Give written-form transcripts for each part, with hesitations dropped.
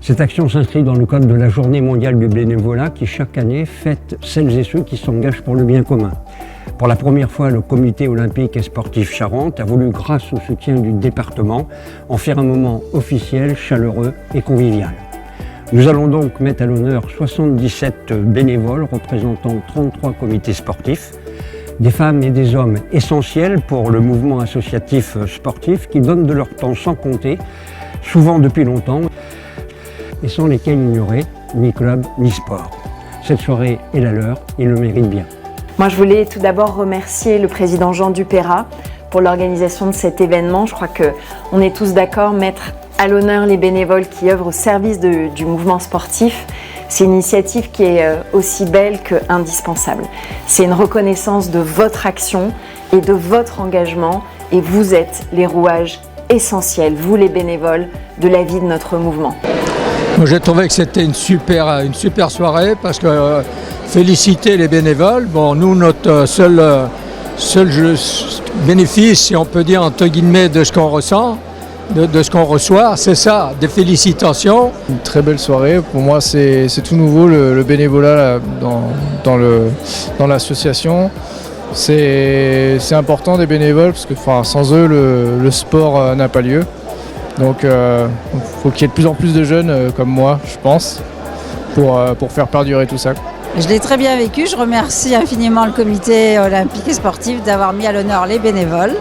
Cette action s'inscrit dans le cadre de la Journée mondiale du bénévolat qui, chaque année, fête celles et ceux qui s'engagent pour le bien commun. Pour la première fois, le Comité olympique et sportif Charente a voulu, grâce au soutien du département, en faire un moment officiel, chaleureux et convivial. Nous allons donc mettre à l'honneur 77 bénévoles représentant 33 comités sportifs, des femmes et des hommes essentiels pour le mouvement associatif sportif qui donnent de leur temps sans compter, souvent depuis longtemps, et sans lesquels il n'y aurait ni club ni sport. Cette soirée est la leur, ils le méritent bien. Moi, je voulais tout d'abord remercier le président Jean Dupeyrat pour l'organisation de cet événement. Je crois qu'on est tous d'accord, mettre à l'honneur les bénévoles qui œuvrent au service du mouvement sportif. C'est une initiative qui est aussi belle qu'indispensable. C'est une reconnaissance de votre action et de votre engagement, et vous êtes les rouages essentiels, vous les bénévoles, de la vie de notre mouvement. J'ai trouvé que c'était une super soirée parce que féliciter les bénévoles. Bon, nous, notre seul bénéfice, si on peut dire entre guillemets, de ce qu'on ressent, de ce qu'on reçoit, c'est ça, des félicitations. Une très belle soirée. Pour moi, c'est tout nouveau le bénévolat dans l'association. C'est important des bénévoles parce que sans eux, le sport n'a pas lieu. Donc il faut qu'il y ait de plus en plus de jeunes comme moi, je pense, pour faire perdurer tout ça. Je l'ai très bien vécu, je remercie infiniment le comité olympique et sportif d'avoir mis à l'honneur les bénévoles.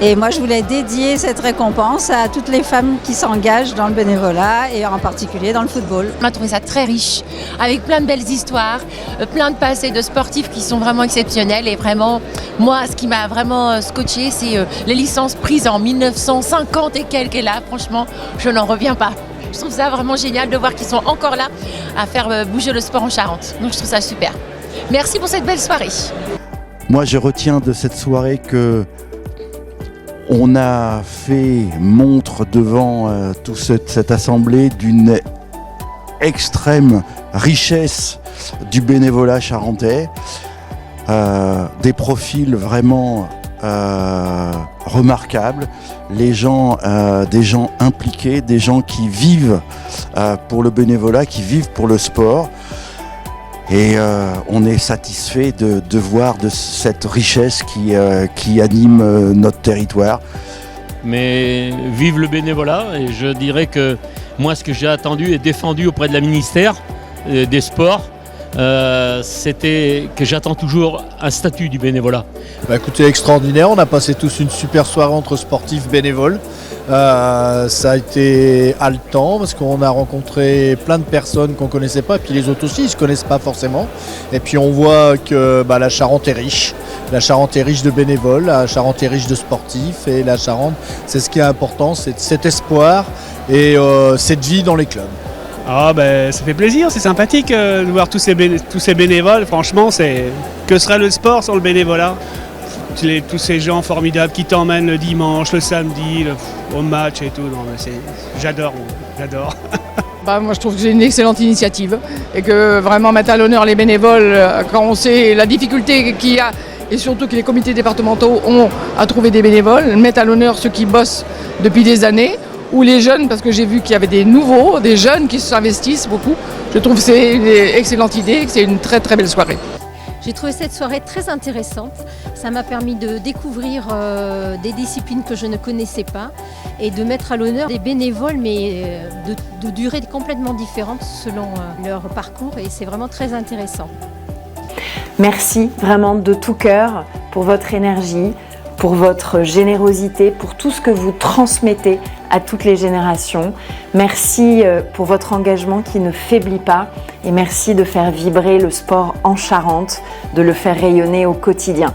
Et moi je voulais dédier cette récompense à toutes les femmes qui s'engagent dans le bénévolat et en particulier dans le football. On a trouvé ça très riche, avec plein de belles histoires, plein de passés de sportifs qui sont vraiment exceptionnels. Et vraiment, moi ce qui m'a vraiment scotché, c'est les licences prises en 1950 et quelques. Et là, franchement, je n'en reviens pas. Je trouve ça vraiment génial de voir qu'ils sont encore là à faire bouger le sport en Charente. Donc je trouve ça super. Merci pour cette belle soirée. Moi je retiens de cette soirée que on a fait montre devant toute cette assemblée d'une extrême richesse du bénévolat charentais, des profils vraiment remarquables, des gens impliqués, des gens qui vivent pour le bénévolat, qui vivent pour le sport. Et on est satisfait de voir de cette richesse qui anime notre territoire. Mais vive le bénévolat, et je dirais que moi ce que j'ai attendu et défendu auprès de la ministère des Sports, c'était que j'attends toujours un statut du bénévolat. Écoutez, extraordinaire, on a passé tous une super soirée entre sportifs bénévoles. Ça a été haletant parce qu'on a rencontré plein de personnes qu'on ne connaissait pas, et puis les autres aussi, ils ne se connaissent pas forcément. Et puis on voit que la Charente est riche. La Charente est riche de bénévoles, la Charente est riche de sportifs, et la Charente, c'est ce qui est important, c'est cet espoir et cette vie dans les clubs. Ah ça fait plaisir, c'est sympathique de voir tous ces bénévoles. Franchement, que serait le sport sans le bénévolat? Tous ces gens formidables qui t'emmènent le dimanche, le samedi, au match et tout. J'adore. Moi je trouve que c'est une excellente initiative et que vraiment mettre à l'honneur les bénévoles quand on sait la difficulté qu'il y a et surtout que les comités départementaux ont à trouver des bénévoles, mettre à l'honneur ceux qui bossent depuis des années ou les jeunes, parce que j'ai vu qu'il y avait des jeunes qui s'investissent beaucoup. Je trouve que c'est une excellente idée et que c'est une très très belle soirée. J'ai trouvé cette soirée très intéressante. Ça m'a permis de découvrir des disciplines que je ne connaissais pas et de mettre à l'honneur des bénévoles, mais de durées complètement différentes selon leur parcours, et c'est vraiment très intéressant. Merci vraiment de tout cœur pour votre énergie, pour votre générosité, pour tout ce que vous transmettez à toutes les générations. Merci pour votre engagement qui ne faiblit pas, et merci de faire vibrer le sport en Charente, de le faire rayonner au quotidien.